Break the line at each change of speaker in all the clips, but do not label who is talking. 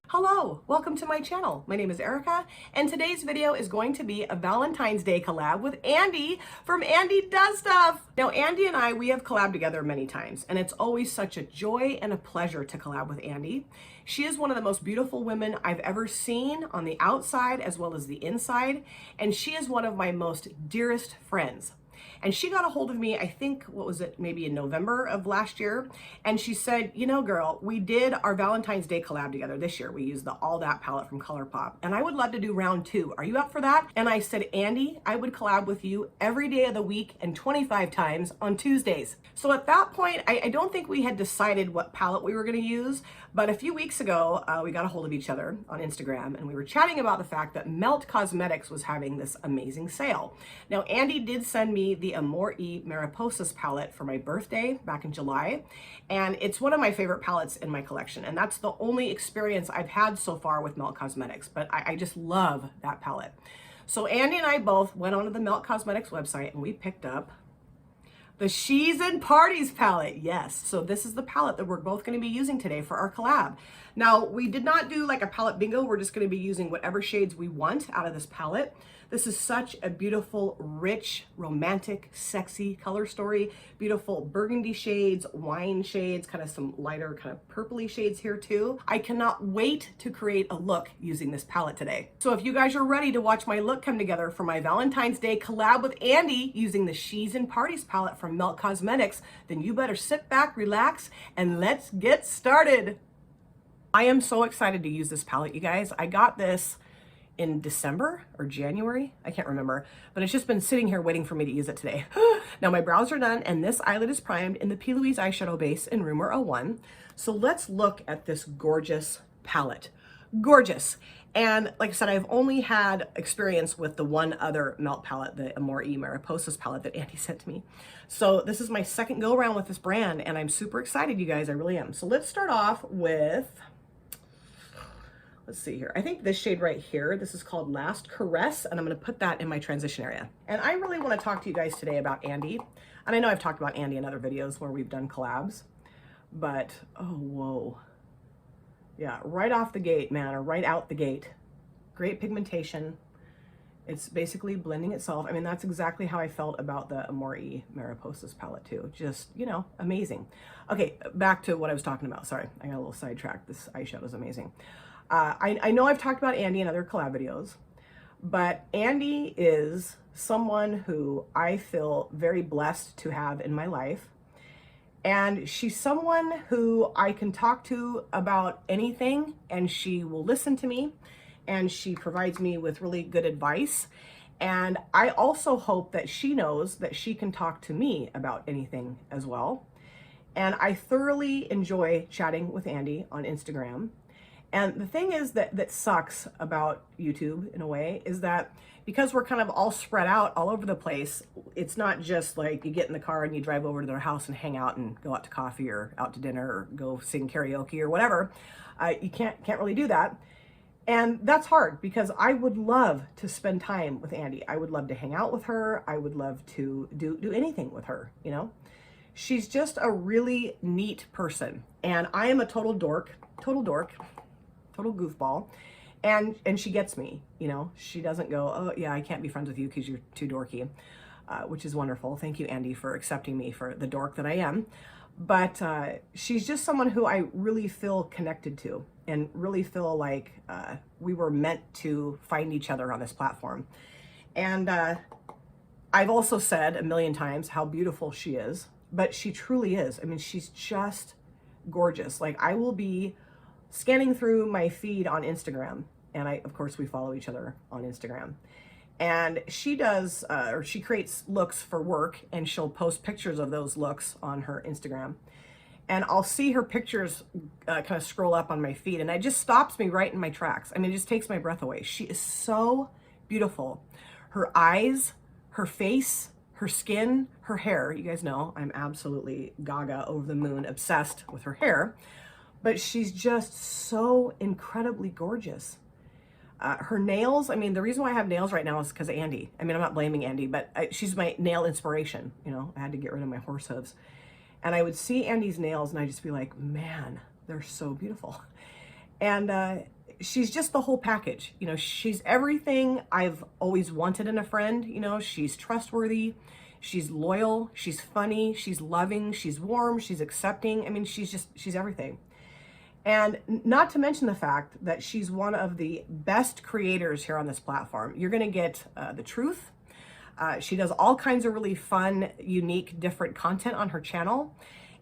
Hello, welcome to my channel. My name is Erica, and today's video is going to be a Valentine's Day collab with Andi from Andi Does Stuff. Now, Andi and we have collabed together many times, and it's always such a joy and a pleasure to collab with Andi. She is one of the most beautiful women I've ever seen on the outside as well as the inside, and she is one of my most dearest friends. And she got a hold of me, I think, what was it, maybe in November of last year. And she said, you know, girl, we did our Valentine's Day collab together this year. We used the All That palette from ColourPop. And I would love to do round 2. Are you up for that? And I said, Andi, I would collab with you every day of the week and 25 times on Tuesdays. So at that point, I don't think we had decided what palette we were going to use. But a few weeks ago, we got a hold of each other on Instagram, and we were chatting about the fact that Melt Cosmetics was having this amazing sale. Now, Andi did send me the Amore y Mariposas palette for my birthday back in July, and it's one of my favorite palettes in my collection, and that's the only experience I've had so far with Melt Cosmetics, but I just love that palette. So Andi and I both went onto the Melt Cosmetics website, and we picked up the She's and Parties palette. Yes, so this is the palette that we're both going to be using today for our collab. Now, we did not do like a palette bingo. We're just going to be using whatever shades we want out of this palette. This is such a beautiful, rich, romantic, sexy color story. Beautiful burgundy shades, wine shades, kind of some lighter kind of purpley shades here too. I cannot wait to create a look using this palette today. So if you guys are ready to watch my look come together for my Valentine's Day collab with Andi using the She's and Parties palette from Melt Cosmetics, then you better sit back, relax, and let's get started. I am so excited to use this palette, you guys. I got this in December or January, I can't remember, but it's just been sitting here waiting for me to use it today. Now my brows are done, and this eyelid is primed in the P. Louise eyeshadow base in Rumor 01. So let's look at this gorgeous palette. Gorgeous. And like I said, I've only had experience with the one other Melt palette, the Amore y Mariposas palette that Andi sent to me. So this is my second go around with this brand, and I'm super excited, you guys, I really am. So let's start off with, let's see here. I think this shade right here, this is called Last Caress, and I'm going to put that in my transition area. And I really want to talk to you guys today about Andi. And I know I've talked about Andi in other videos where we've done collabs, but oh, whoa. Yeah, right off the gate, man, or right out the gate. Great pigmentation. It's basically blending itself. I mean, that's exactly how I felt about the Amore y Mariposas palette too. Just, you know, amazing. Okay, back to what I was talking about. Sorry, I got a little sidetracked. This eyeshadow is amazing. I know I've talked about Andi in other collab videos, but Andi is someone who I feel very blessed to have in my life. And she's someone who I can talk to about anything, and she will listen to me, and she provides me with really good advice. And I also hope that she knows that she can talk to me about anything as well. And I thoroughly enjoy chatting with Andi on Instagram. And the thing is that sucks about YouTube in a way is that because we're kind of all spread out all over the place, it's not just like you get in the car and you drive over to their house and hang out and go out to coffee or out to dinner or go sing karaoke or whatever. You can't really do that. And that's hard because I would love to spend time with Andi. I would love to hang out with her. I would love to do anything with her, you know? She's just a really neat person. And I am a total dork, total goofball, and she gets me, you know. She doesn't go, oh yeah, I can't be friends with you because you're too dorky, which is wonderful. Thank you, Andi, for accepting me for the dork that I am. But she's just someone who I really feel connected to and really feel like we were meant to find each other on this platform. And I've also said a million times how beautiful she is, but she truly is. I mean, she's just gorgeous. Like, I will be scanning through my feed on Instagram, and of course we follow each other on Instagram, and she does or she creates looks for work, and she'll post pictures of those looks on her Instagram, and I'll see her pictures kind of scroll up on my feed, and it just stops me right in my tracks. I mean, it just takes my breath away. She is so beautiful. Her eyes, her face, her skin, her hair. You guys know I'm absolutely gaga, over the moon, obsessed with her hair. But she's just so incredibly gorgeous. Her nails, I mean, the reason why I have nails right now is because of Andi. I mean, I'm not blaming Andi, but she's my nail inspiration. You know, I had to get rid of my horse hooves. And I would see Andi's nails and I'd just be like, man, they're so beautiful. And she's just the whole package. You know, she's everything I've always wanted in a friend. You know, she's trustworthy, she's loyal, she's funny, she's loving, she's warm, she's accepting. I mean, she's everything. And not to mention the fact that she's one of the best creators here on this platform. You're gonna get the truth. She does all kinds of really fun, unique, different content on her channel.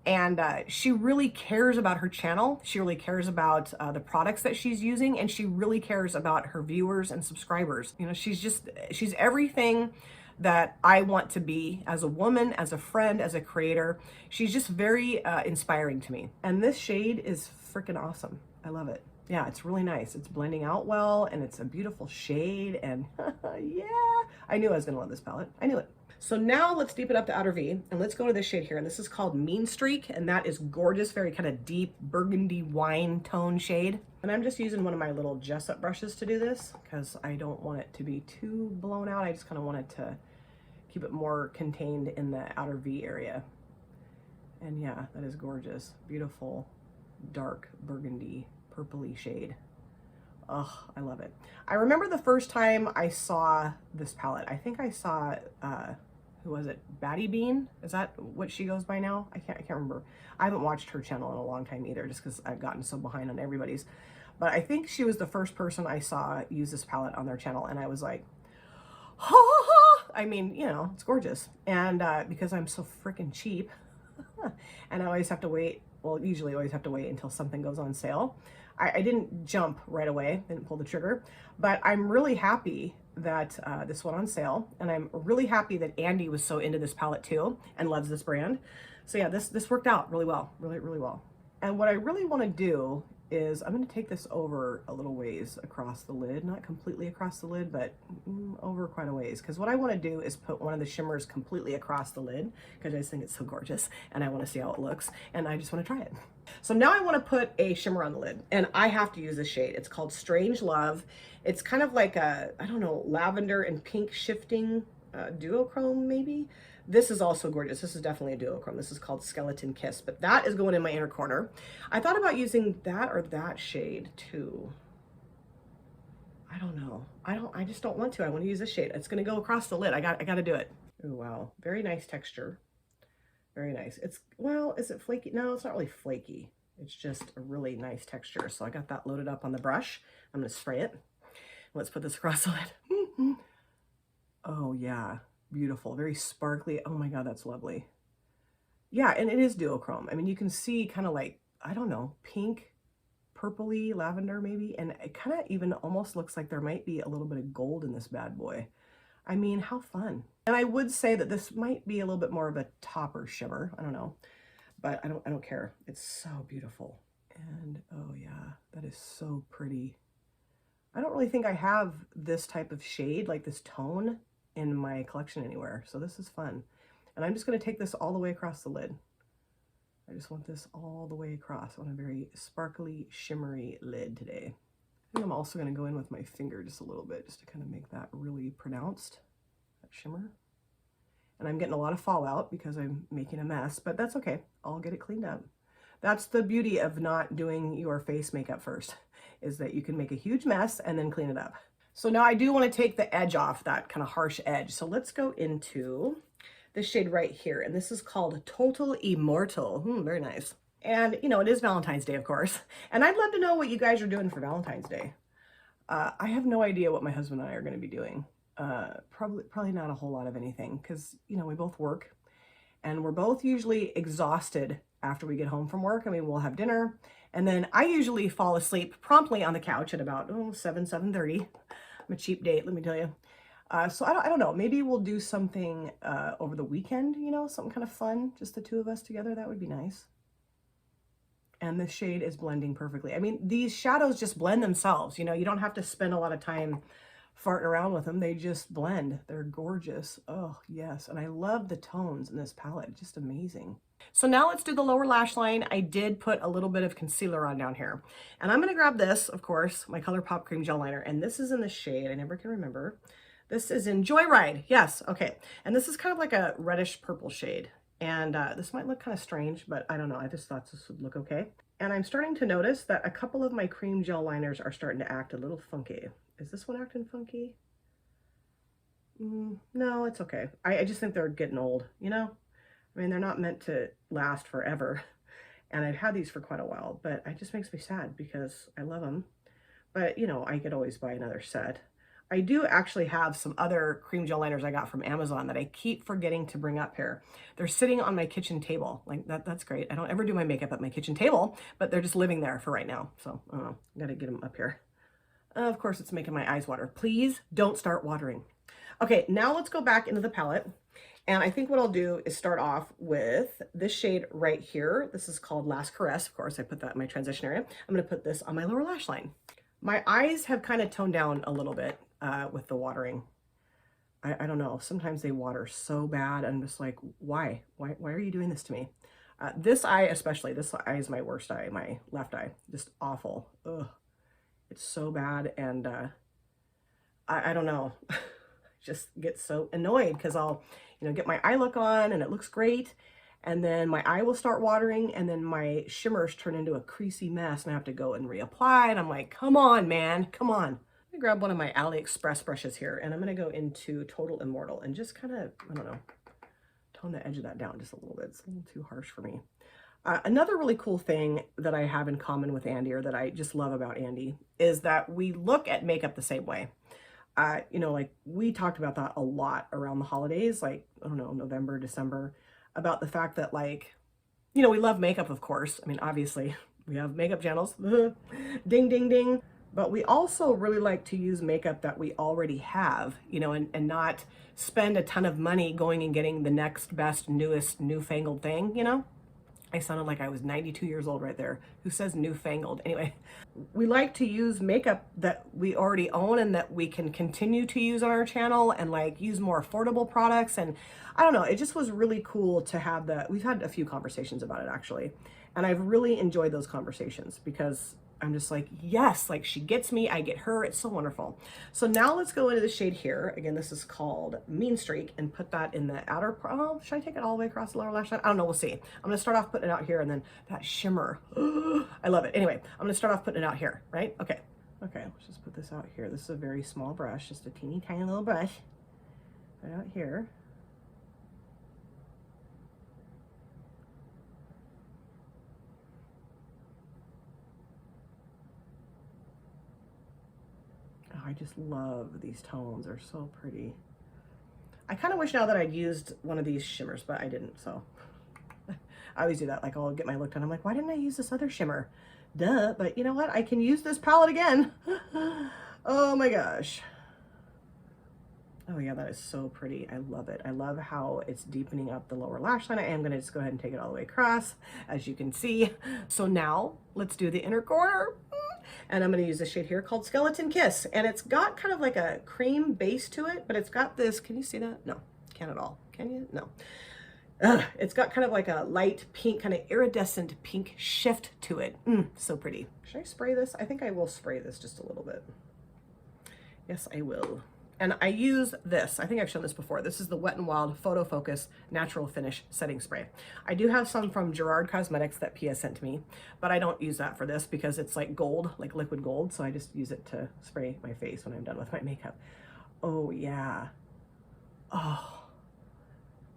And she really cares about her channel. She really cares about the products that she's using, and she really cares about her viewers and subscribers. You know, she's everything that I want to be as a woman, as a friend, as a creator. She's just very inspiring to me. And this shade is freaking awesome. I love it. Yeah, it's really nice. It's blending out well, and it's a beautiful shade, and yeah, I knew I was gonna love this palette. I knew it. So now let's deepen up the outer V, and let's go to this shade here, and this is called Mean Streak, and that is gorgeous, very kind of deep burgundy wine tone shade. And I'm just using one of my little Jessup brushes to do this, because I don't want it to be too blown out. I just kind of wanted to keep it more contained in the outer V area. And yeah, that is gorgeous. Beautiful, dark burgundy, purpley shade. Oh, I love it. I remember the first time I saw this palette. I think I saw, who was it? Batty Bean? Is that what she goes by now? I can't remember. I haven't watched her channel in a long time either, just because I've gotten so behind on everybody's. But I think she was the first person I saw use this palette on their channel, and I was like, ha ha ha! I mean, you know, it's gorgeous. And because I'm so freaking cheap, and I always have to wait, well, usually always have to wait until something goes on sale. I didn't jump right away, didn't pull the trigger, but I'm really happy that this went on sale, and I'm really happy that Andi was so into this palette too and loves this brand. So yeah, this worked out really well, really well. And what I really want to do is I'm going to take this over a little ways across the lid, not completely across the lid, but over quite a ways, because what I want to do is put one of the shimmers completely across the lid, because I just think it's so gorgeous and I want to see how it looks, and I just want to try it. So now I want to put a shimmer on the lid, and I have to use this shade. It's called Strange Love. It's kind of like a, I don't know, lavender and pink shifting duochrome maybe. This is also gorgeous. This is definitely a duochrome. This is called Skeleton Kiss, but that is going in my inner corner. I thought about using that or that shade too. I don't know. I just don't want to. I want to use this shade. It's going to go across the lid. I got to do it. Oh, wow. Very nice texture. Very nice. It's, well, is it flaky? No, it's not really flaky. It's just a really nice texture. So I got that loaded up on the brush. I'm going to spray it. Let's put this across the lid. Oh, yeah. Beautiful, very sparkly. Oh my God, that's lovely. Yeah, and it is duochrome. I mean, you can see kind of like, I don't know, pink, purpley, lavender maybe, and it kind of even almost looks like there might be a little bit of gold in this bad boy. I mean, how fun. And I would say that this might be a little bit more of a topper shimmer. I don't know, but I don't care. It's so beautiful. And oh yeah, that is so pretty. I don't really think I have this type of shade, like this tone, in my collection anywhere, so this is fun. And I'm just going to take this all the way across the lid. I just want this all the way across on a very sparkly, shimmery lid today. I think I'm also going to go in with my finger just a little bit, just to kind of make that really pronounced, that shimmer. And I'm getting a lot of fallout because I'm making a mess, but that's okay. I'll get it cleaned up. That's the beauty of not doing your face makeup first, is that you can make a huge mess and then clean it up. So now I do want to take the edge off, that kind of harsh edge. So let's go into this shade right here. And this is called Total Immortal. Very nice. And, you know, it is Valentine's Day, of course. And I'd love to know what you guys are doing for Valentine's Day. I have no idea what my husband and I are going to be doing. Probably not a whole lot of anything, because, you know, we both work. And we're both usually exhausted after we get home from work. I mean, we'll have dinner. And then I usually fall asleep promptly on the couch at about 7:30. I'm a cheap date, let me tell you. So I don't know, maybe we'll do something over the weekend, you know, something kind of fun, just the two of us together. That would be nice. And the shade is blending perfectly. I mean, these shadows just blend themselves, you know, you don't have to spend a lot of time farting around with them. They just blend. They're gorgeous. Oh, yes. And I love the tones in this palette. Just amazing. So now let's do the lower lash line. I did put a little bit of concealer on down here. And I'm going to grab this, of course, my ColourPop Cream Gel Liner. And this is in the shade, I never can remember. This is in Joyride. Yes, okay. And this is kind of like a reddish purple shade. And this might look kind of strange, but I don't know. I just thought this would look okay. And I'm starting to notice that a couple of my cream gel liners are starting to act a little funky. Is this one acting funky? No, it's okay. I just think they're getting old, you know? I mean, they're not meant to last forever. And I've had these for quite a while, but it just makes me sad because I love them. But, you know, I could always buy another set. I do actually have some other cream gel liners I got from Amazon that I keep forgetting to bring up here. They're sitting on my kitchen table. Like, that's great. I don't ever do my makeup at my kitchen table, but they're just living there for right now. So, I don't know. Gotta get them up here. Of course, it's making my eyes water. Please don't start watering. Okay, now let's go back into the palette. And I think what I'll do is start off with this shade right here. This is called Last Caress. Of course, I put that in my transition area. I'm going to put this on my lower lash line. My eyes have kind of toned down a little bit with the watering. I don't know. Sometimes they water so bad. I'm just like, why? Why are you doing this to me? This eye especially. This eye is my worst eye, my left eye. Just awful. Ugh. It's so bad. And I don't know. Just get so annoyed because I'll, you know, get my eye look on and it looks great. And then my eye will start watering and then my shimmers turn into a creasy mess and I have to go and reapply. And I'm like, come on, man, come on. Let me grab one of my AliExpress brushes here and I'm going to go into Total Immortal and just kind of, I don't know, tone the edge of that down just a little bit. It's a little too harsh for me. Another really cool thing that I have in common with Andi, or that I just love about Andi, is that we look at makeup the same way. You know, like we talked about that a lot around the holidays, like, I don't know, November, December, about the fact that, like, you know, we love makeup, of course. I mean, obviously we have makeup channels, ding, ding, ding. But we also really like to use makeup that we already have, you know, and not spend a ton of money going and getting the next best, newest, newfangled thing, you know? I sounded like I was 92 years old right there. Who says newfangled? Anyway, we like to use makeup that we already own and that we can continue to use on our channel and like use more affordable products. And I don't know, it just was really cool to have that. We've had a few conversations about it actually. And I've really enjoyed those conversations because I'm just like, yes, like she gets me, I get her. It's so wonderful. So now let's go into the shade here. Again, this is called Mean Streak, and put that in the outer, oh, should I take it all the way across the lower lash line? I don't know, we'll see. I'm gonna start off putting it out here and then that shimmer. I love it. Anyway, I'm gonna start off putting it out here, right? Okay, let's just put this out here. This is a very small brush, just a teeny tiny little brush. Right out here. I just love these tones. They're so pretty. I kind of wish now that I'd used one of these shimmers, but I didn't, so. I always do that. Like, I'll get my look done. I'm like, why didn't I use this other shimmer? Duh, but you know what? I can use this palette again. Oh my gosh. Oh yeah, that is so pretty. I love it. I love how it's deepening up the lower lash line. I am gonna just go ahead and take it all the way across, as you can see. So now, let's do the inner corner. And I'm going to use this shade here called Skeleton Kiss. And it's got kind of like a cream base to it, but it's got this, can you see that? No, can't at all. Can you? No. It's got kind of like a light pink, kind of iridescent pink shift to it. So pretty. Should I spray this? I think I will spray this just a little bit. Yes, I will. And I use this. I think I've shown this before. This is the Wet n Wild Photo Focus Natural Finish Setting Spray. I do have some from Gerard Cosmetics that Pia sent to me, but I don't use that for this because it's like gold, like liquid gold. So I just use it to spray my face when I'm done with my makeup. Oh yeah. Oh,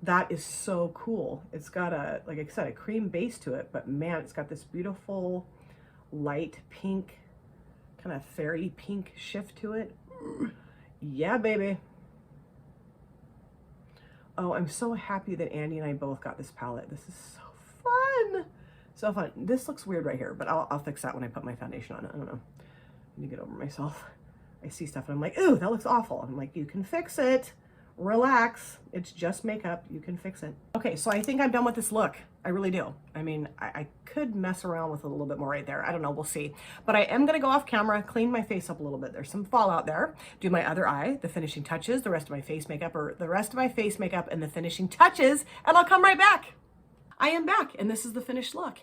that is so cool. It's got a, like I said, a cream base to it, but man, it's got this beautiful light pink, kind of fairy pink shift to it. Yeah, baby. Oh, I'm so happy that Andi and I both got this palette. This is so fun. So fun. This looks weird right here, but I'll fix that when I put my foundation on it. I don't know. I need to get over myself. I see stuff and I'm like, ooh, that looks awful. I'm like, you can fix it. Relax. It's just makeup. You can fix it. Okay, so I think I'm done with this look. I really do. I mean, I could mess around with a little bit more right there. I don't know. We'll see. But I am going to go off camera, clean my face up a little bit. There's some fallout there. Do my other eye, the finishing touches, the rest of my face makeup, or the rest of my face makeup and the finishing touches, and I'll come right back. I am back, and this is the finished look.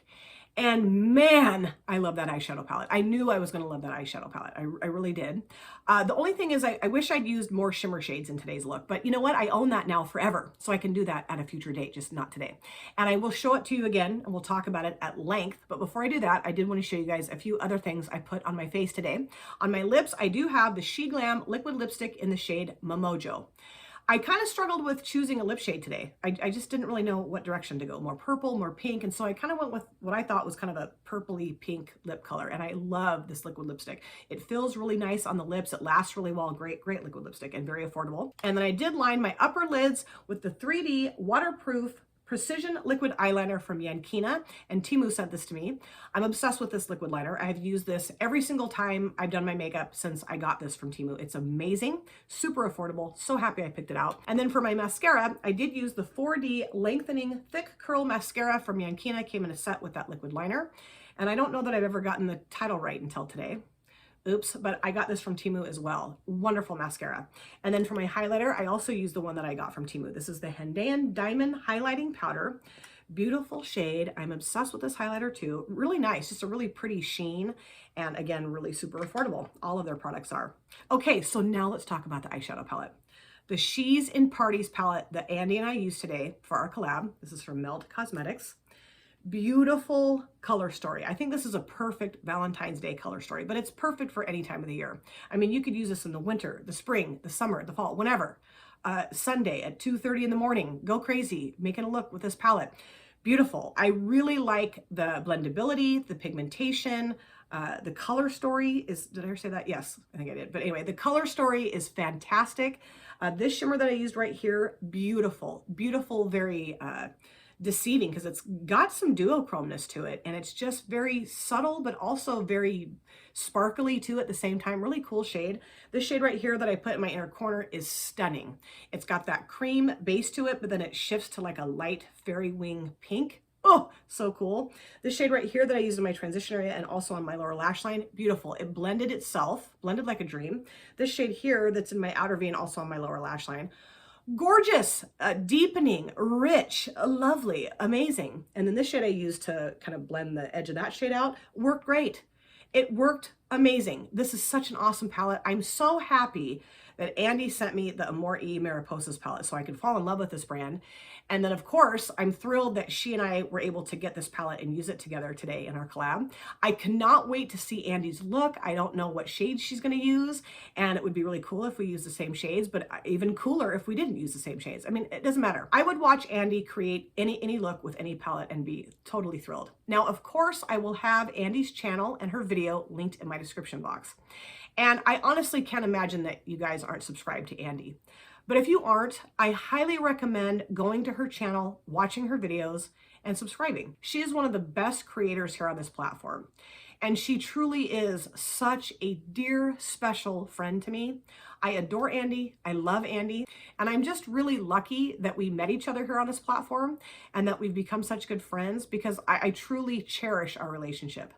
And man, I love that eyeshadow palette. I knew I was going to love that eyeshadow palette. I really did. The only thing is I wish I'd used more shimmer shades in today's look, but you know what? I own that now forever. So I can do that at a future date, just not today. And I will show it to you again, and we'll talk about it at length. But before I do that, I did want to show you guys a few other things I put on my face today. On my lips, I do have the She Glam liquid lipstick in the shade Momojo. I kind of struggled with choosing a lip shade today. I just didn't really know what direction to go, more purple, more pink. And so I kind of went with what I thought was kind of a purpley pink lip color. And I love this liquid lipstick. It feels really nice on the lips. It lasts really well. Great liquid lipstick and very affordable. And then I did line my upper lids with the 3D waterproof Precision Liquid Eyeliner from Yankina, and Temu sent this to me. I'm obsessed with this liquid liner. I've used this every single time I've done my makeup since I got this from Temu. It's amazing, super affordable, so happy I picked it out. And then for my mascara, I did use the 4D Lengthening Thick Curl Mascara from Yankina. Came in a set with that liquid liner. And I don't know that I've ever gotten the title right until today. Oops, but I got this from Temu as well. Wonderful mascara. And then for my highlighter, I also used the one that I got from Temu. This is the HANDAIYAN Diamond Highlighting Powder. Beautiful shade. I'm obsessed with this highlighter too. Really nice, just a really pretty sheen. And again, really super affordable. All of their products are. Okay, so now let's talk about the eyeshadow palette. The She's in Parties palette that Andi and I used today for our collab. This is from Melt Cosmetics. Beautiful color story. I think this is a perfect Valentine's Day color story, but it's perfect for any time of the year. I mean, you could use this in the winter, the spring, the summer, the fall, whenever. Sunday at 2:30 in the morning, go crazy, making a look with this palette. Beautiful. I really like the blendability, the pigmentation, the color story is, did I ever say that? Yes, I think I did. But anyway, the color story is fantastic. This shimmer that I used right here, beautiful, beautiful, very, deceiving because it's got some duochromeness to it, and it's just very subtle but also very sparkly too at the same time. Really cool shade. This shade right here that I put in my inner corner is stunning. It's got that cream base to it, but then it shifts to like a light fairy wing pink. Oh, so cool. This shade right here that I used in my transition area and also on my lower lash line, beautiful. It blended itself, blended like a dream. This shade here that's in my outer V and also on my lower lash line, gorgeous, deepening, rich, lovely, amazing. And then this shade I used to kind of blend the edge of that shade out, worked great. It worked amazing. This is such an awesome palette. I'm so happy that Andi sent me the Amore E Mariposas palette so I could fall in love with this brand. And then of course, I'm thrilled that she and I were able to get this palette and use it together today in our collab. I cannot wait to see Andi's look. I don't know what shades she's gonna use, and it would be really cool if we use the same shades, but even cooler if we didn't use the same shades. I mean, it doesn't matter. I would watch Andi create any look with any palette and be totally thrilled. Now, of course, I will have Andi's channel and her video linked in my description box. And I honestly can't imagine that you guys aren't subscribed to Andi. But if you aren't, I highly recommend going to her channel, watching her videos, and subscribing. She is one of the best creators here on this platform. And she truly is such a dear, special friend to me. I adore Andi. I love Andi. And I'm just really lucky that we met each other here on this platform and that we've become such good friends because I truly cherish our relationship.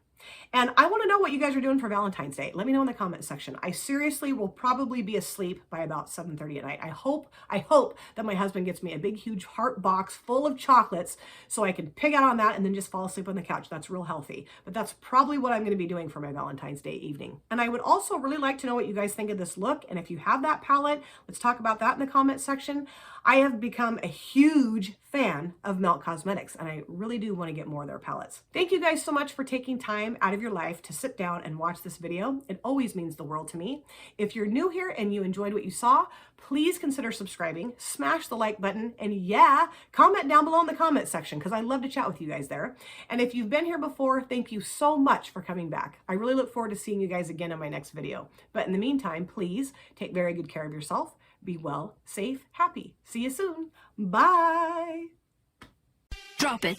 And I want to know what you guys are doing for Valentine's Day. Let me know in the comment section. I seriously will probably be asleep by about 7:30 at night. I hope that my husband gets me a big, huge heart box full of chocolates so I can pig out on that and then just fall asleep on the couch. That's real healthy. But that's probably what I'm going to be doing for my Valentine's Day evening. And I would also really like to know what you guys think of this look. And if you have that palette, let's talk about that in the comment section. I have become a huge fan of Melt Cosmetics, and I really do want to get more of their palettes. Thank you guys so much for taking time out of your life to sit down and watch this video. It always means the world to me. If you're new here and you enjoyed what you saw, please consider subscribing, smash the like button, and yeah, comment down below in the comment section because I love to chat with you guys there. And if you've been here before, thank you so much for coming back. I really look forward to seeing you guys again in my next video. But in the meantime, please take very good care of yourself. Be well, safe, happy. See you soon. Bye.
Drop it.